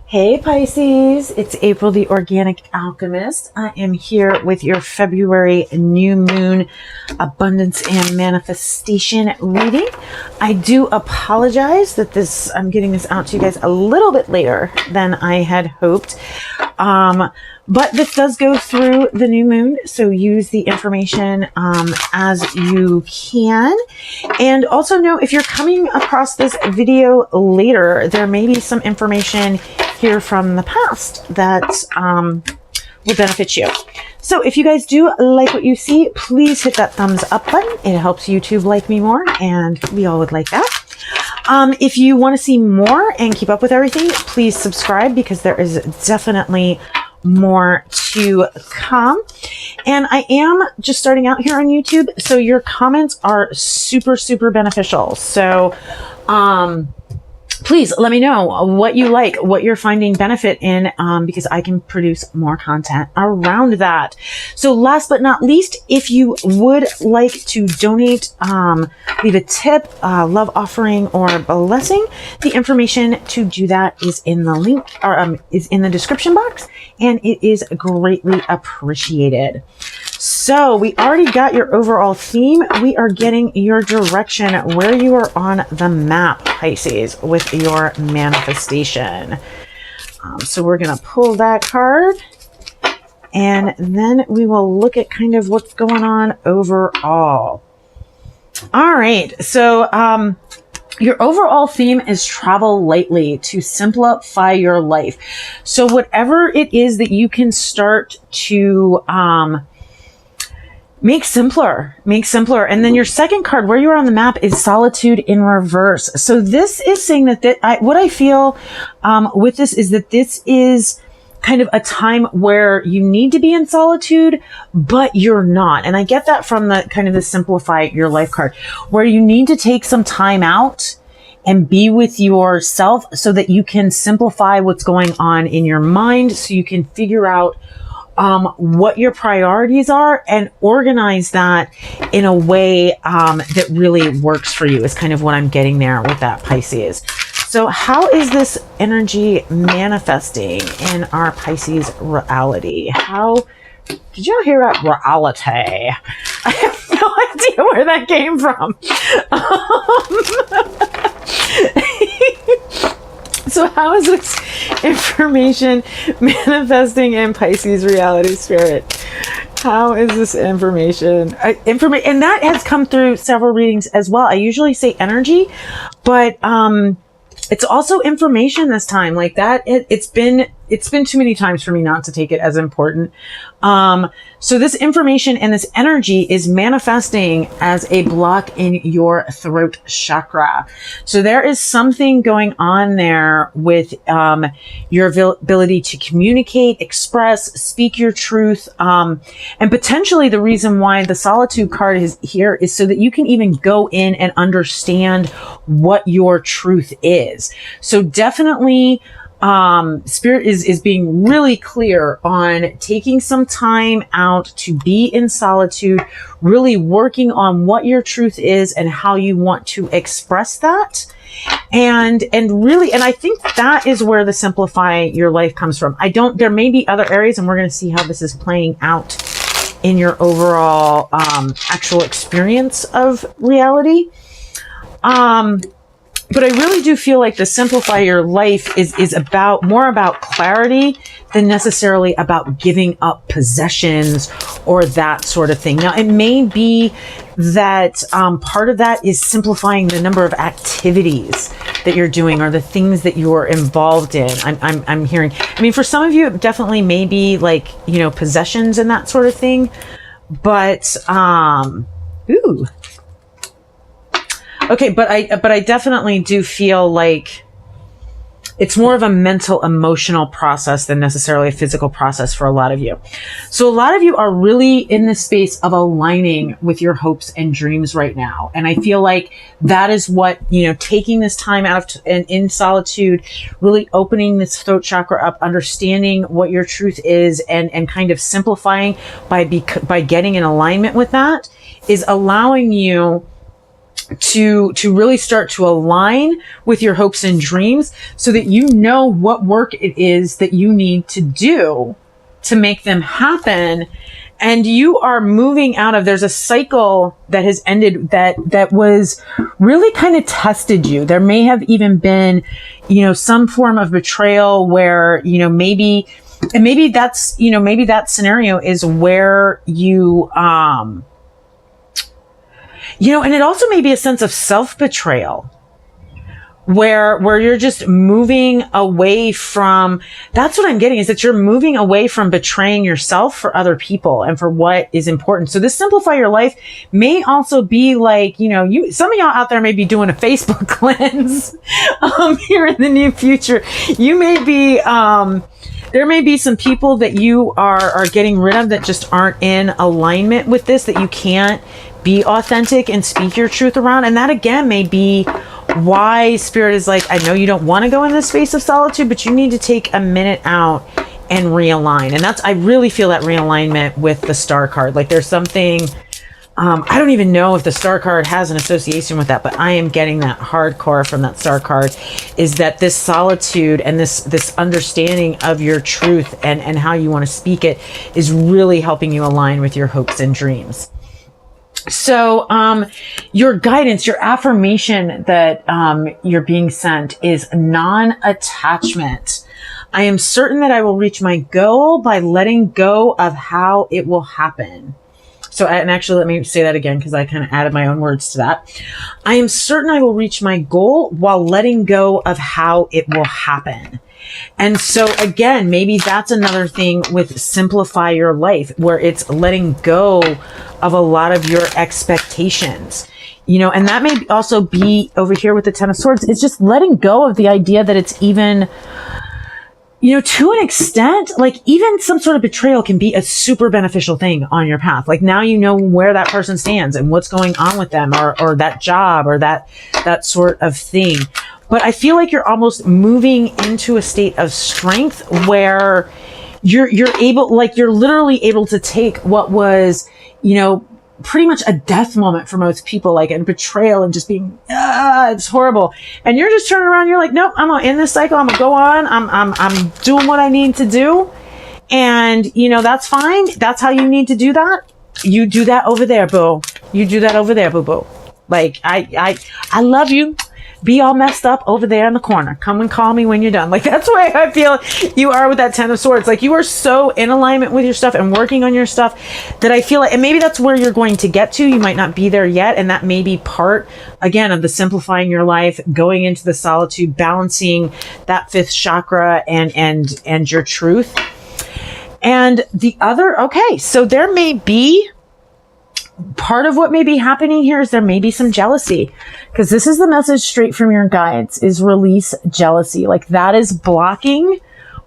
Hey Pisces, it's April the Organic Alchemist. I am here with your February new moon abundance and manifestation reading. I do apologize that I'm getting this out to you guys a little bit later than I had hoped. But this does go through the new moon, so use the information as you can. And also know if you're coming across this video later, there may be some information here from the past that will benefit you. So if you guys do like what you see, please hit that thumbs up button. It helps YouTube like me more, and we all would like that. If you want to see more and keep up with everything, please subscribe because there is definitely more to come. And I am just starting out here on YouTube, so your comments are super beneficial. So please let me know what you like, what you're finding benefit in, because I can produce more content around that. So last but not least, if you would like to donate, leave a tip, love offering, or blessing, the information to do that is in the link, or is in the description box, and it is greatly appreciated. So we already got your overall theme. We are getting your direction, where you are on the map, Pisces, with your manifestation. So we're going to pull that card, and then we will look at kind of what's going on overall. All right. So your overall theme is travel lightly to simplify your life. So whatever it is that you can start to make simpler. And then your second card, where you are on the map, is solitude in reverse. So this is saying that what I feel with this is that this is kind of a time where you need to be in solitude, but you're not. And I get that from the kind of the simplify your life card, where you need to take some time out and be with yourself so that you can simplify what's going on in your mind, so you can figure out what your priorities are and organize that in a way that really works for you, is kind of what I'm getting there with that, Pisces. So how is this energy manifesting in our Pisces reality? Did y'all hear that? Reality. I have no idea where that came from. So how is this information manifesting in Pisces reality, spirit? How is this information? And that has come through several readings as well. I usually say energy, but it's also information this time. Like that, it's been too many times for me not to take it as important. So this information and this energy is manifesting as a block in your throat chakra. So there is something going on there with your ability to communicate, express, speak your truth. And potentially the reason why the solitude card is here is so that you can even go in and understand what your truth is. So definitely Spirit is being really clear on taking some time out to be in solitude, really working on what your truth is and how you want to express that. And I think that is where the simplify your life comes from. There may be other areas, and we're going to see how this is playing out in your overall, actual experience of reality. But I really do feel like the simplify your life is more about clarity than necessarily about giving up possessions or that sort of thing. Now, it may be that part of that is simplifying the number of activities that you're doing or the things that you're involved in. I'm hearing. I mean, for some of you, it definitely may be like, possessions and that sort of thing. But okay, but I definitely do feel like it's more of a mental, emotional process than necessarily a physical process for a lot of you. So a lot of you are really in this space of aligning with your hopes and dreams right now. And I feel like that is what, taking this time out in solitude, really opening this throat chakra up, understanding what your truth is, and kind of simplifying by getting in alignment with that, is allowing you to really start to align with your hopes and dreams so that you know what work it is that you need to do to make them happen. And you are moving out of, there's a cycle that has ended that was really kind of tested you. There may have even been, some form of betrayal where, maybe that's, maybe that scenario is where you, and it also may be a sense of self-betrayal where you're just moving away from, that's what I'm getting, is that you're moving away from betraying yourself for other people and for what is important. So this Simplify Your Life may also be like, some of y'all out there may be doing a Facebook cleanse, here in the near future. You may be, there may be some people that you are getting rid of that just aren't in alignment with this, that you can't be authentic and speak your truth around. And that again may be why Spirit is like, I know you don't want to go in this space of solitude, but you need to take a minute out and realign. And I really feel that realignment with the Star card. Like there's something, I don't even know if the Star card has an association with that, but I am getting that hardcore from that Star card, is that this solitude and this understanding of your truth and how you want to speak it is really helping you align with your hopes and dreams. So, your guidance, your affirmation that, you're being sent is non-attachment. I am certain that I will reach my goal by letting go of how it will happen. So, and actually, let me say that again, because I kind of added my own words to that. I am certain I will reach my goal while letting go of how it will happen. And so again, maybe that's another thing with Simplify Your Life, where it's letting go of a lot of your expectations, and that may also be over here with the Ten of Swords. It's just letting go of the idea that it's even, to an extent, like even some sort of betrayal can be a super beneficial thing on your path. Like now you know where that person stands and what's going on with them, or that job, or that sort of thing. But I feel like you're almost moving into a state of strength where you're able, like you're literally able to take what was, pretty much a death moment for most people, like a betrayal and just being, it's horrible. And you're just turning around. You're like, nope, I'm gonna end this cycle. I'm gonna go on. I'm doing what I need to do. And that's fine. That's how you need to do that. You do that over there, boo. You do that over there, boo boo. Like I love you. Be all messed up over there in the corner. Come and call me when you're done. Like that's why I feel you are with that Ten of Swords. Like you are so in alignment with your stuff and working on your stuff that I feel like, and maybe that's where you're going to get to. You might not be there yet. And that may be part, again, of the Simplifying Your Life, going into the solitude, balancing that fifth chakra and your truth. And the other, okay, so there may be, part of what may be happening here is there may be some jealousy, because this is the message straight from your guides, is release jealousy. Like that is blocking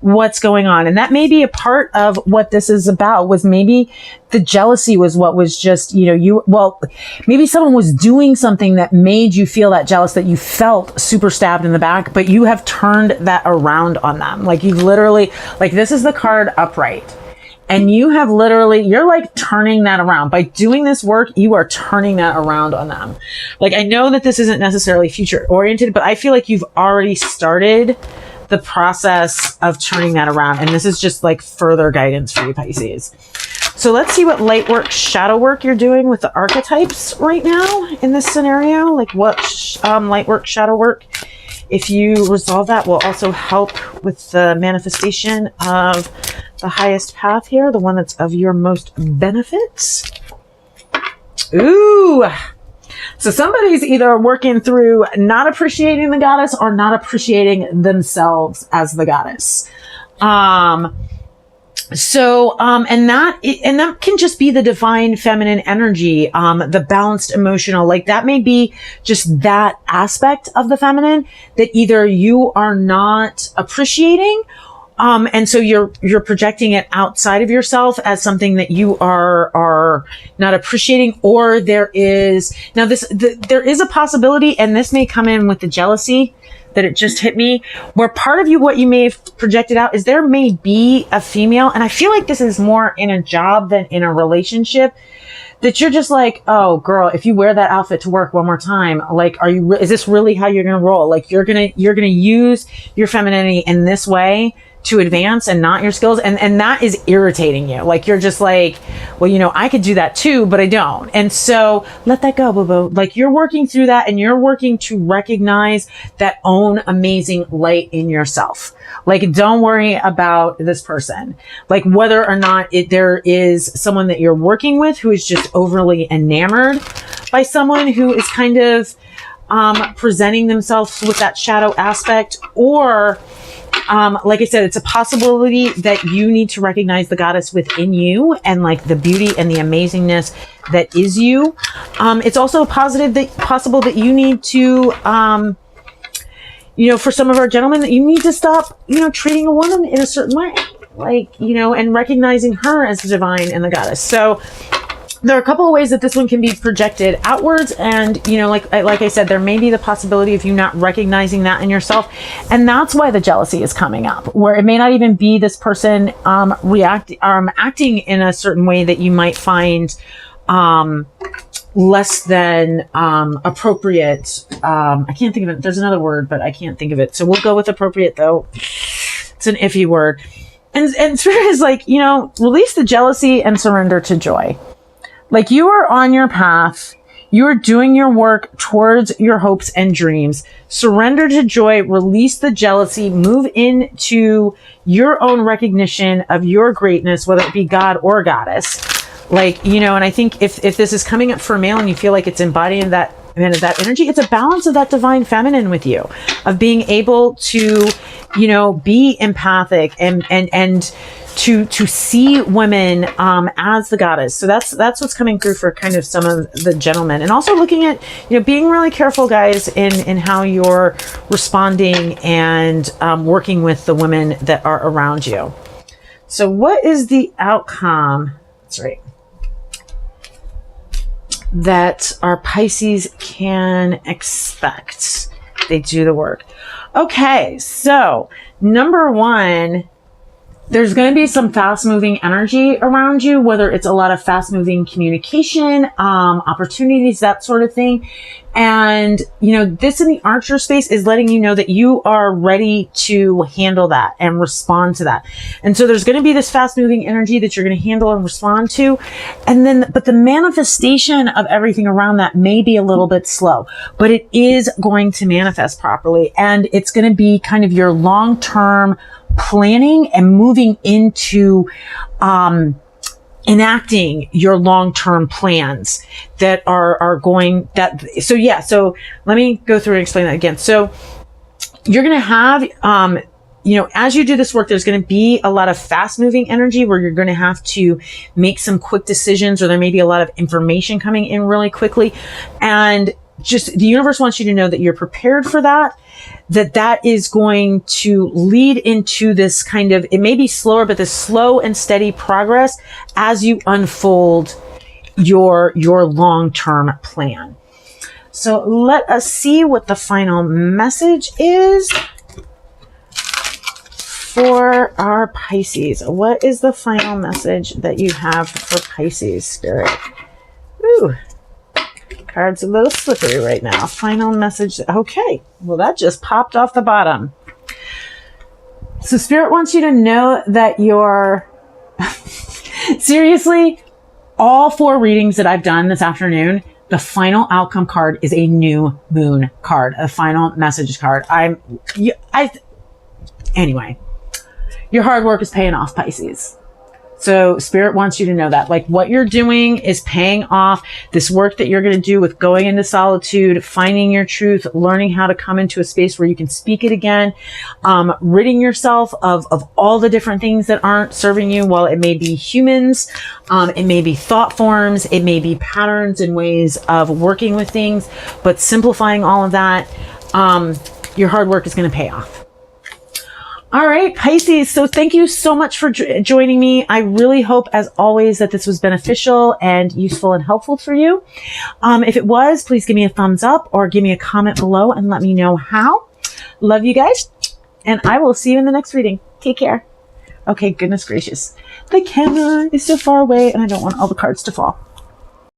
what's going on. And that may be a part of what this is about, was maybe the jealousy was what was just, maybe someone was doing something that made you feel that jealous, that you felt super stabbed in the back, but you have turned that around on them. Like you've literally, like this is the card upright. And you have literally, you're like turning that around. By doing this work, you are turning that around on them. Like, I know that this isn't necessarily future oriented, but I feel like you've already started the process of turning that around. And this is just like further guidance for you, Pisces. So let's see what light work, shadow work you're doing with the archetypes right now in this scenario. Like what light work, shadow work. If you resolve that, will also help with the manifestation of the highest path here, the one that's of your most benefits. Ooh. So somebody's either working through not appreciating the goddess or not appreciating themselves as the goddess. And that can just be the divine feminine energy, the balanced emotional, like that may be just that aspect of the feminine that either you are not appreciating, and so you're projecting it outside of yourself as something that you are not appreciating, or there is a possibility, and this may come in with the jealousy that it just hit me, where part of you, what you may have projected out, is there may be a female, and I feel like this is more in a job than in a relationship, that you're just like, oh girl, if you wear that outfit to work one more time, like, is this really how you're going to roll? Like you're going to use your femininity in this way to advance and not your skills. And that is irritating you. Like, you're just like, well, you know, I could do that too, but I don't. And so let that go, boo boo. Like, you're working through that, and you're working to recognize that own amazing light in yourself. Like, don't worry about this person. Like, whether or not there is someone that you're working with who is just overly enamored by someone who is kind of presenting themselves with that shadow aspect, or like I said, it's a possibility that you need to recognize the goddess within you and like the beauty and the amazingness that is you. It's also possible that you need to, you know, for some of our gentlemen, that you need to stop, you know, treating a woman in a certain way, like, you know, and recognizing her as the divine and the goddess. So there are a couple of ways that this one can be projected outwards. And, you know, like I said, there may be the possibility of you not recognizing that in yourself. And that's why the jealousy is coming up, where it may not even be this person acting in a certain way that you might find less than appropriate. I can't think of it. There's another word, but I can't think of it. So we'll go with appropriate, though. It's an iffy word. And Spirit is like, you know, release the jealousy and surrender to joy. Like, you are on your path. You are doing your work towards your hopes and dreams. Surrender to joy, release the jealousy, move into your own recognition of your greatness, whether it be God or goddess. Like, you know, and I think if this is coming up for male and you feel like it's embodying that energy, it's a balance of that divine feminine with you, of being able to, you know, be empathic and to see women as the goddess. So that's what's coming through for kind of some of the gentlemen. And also looking at, you know, being really careful, guys, in how you're responding and working with the women that are around you. So what is the outcome? That's right. That our Pisces can expect. They do the work. Okay, so number one, there's going to be some fast-moving energy around you, whether it's a lot of fast-moving communication, opportunities, that sort of thing. And, you know, this in the Archer space is letting you know that you are ready to handle that and respond to that. And so there's going to be this fast-moving energy that you're going to handle and respond to. And then, but the manifestation of everything around that may be a little bit slow, but it is going to manifest properly. And it's going to be kind of your long-term planning and moving into enacting your long-term plans that are going that. So yeah, so let me go through and explain that again. So you're going to have, you know, as you do this work, there's going to be a lot of fast-moving energy where you're going to have to make some quick decisions, or there may be a lot of information coming in really quickly. And just the universe wants you to know that you're prepared for that is going to lead into this kind of, it may be slower, but this slow and steady progress as you unfold your long-term plan. So let us see what the final message is for our Pisces. What is the final message that you have for Pisces, Spirit? Ooh. Card's a little slippery right now. Final message. Okay. Well, that just popped off the bottom. So Spirit wants you to know that you're seriously, all 4 readings that I've done this afternoon, the final outcome card is a new moon card, a final message card. Anyway, your hard work is paying off, Pisces. So Spirit wants you to know that, like, what you're doing is paying off. This work that you're going to do with going into solitude, finding your truth, learning how to come into a space where you can speak it again, ridding yourself of all the different things that aren't serving you. Well, it may be humans, it may be thought forms, it may be patterns and ways of working with things, but simplifying all of that, your hard work is going to pay off. All right, Pisces. So thank you so much for joining me. I really hope, as always, that this was beneficial and useful and helpful for you. If it was, please give me a thumbs up or give me a comment below and let me know how. Love you guys. And I will see you in the next reading. Take care. Okay, goodness gracious. The camera is so far away and I don't want all the cards to fall.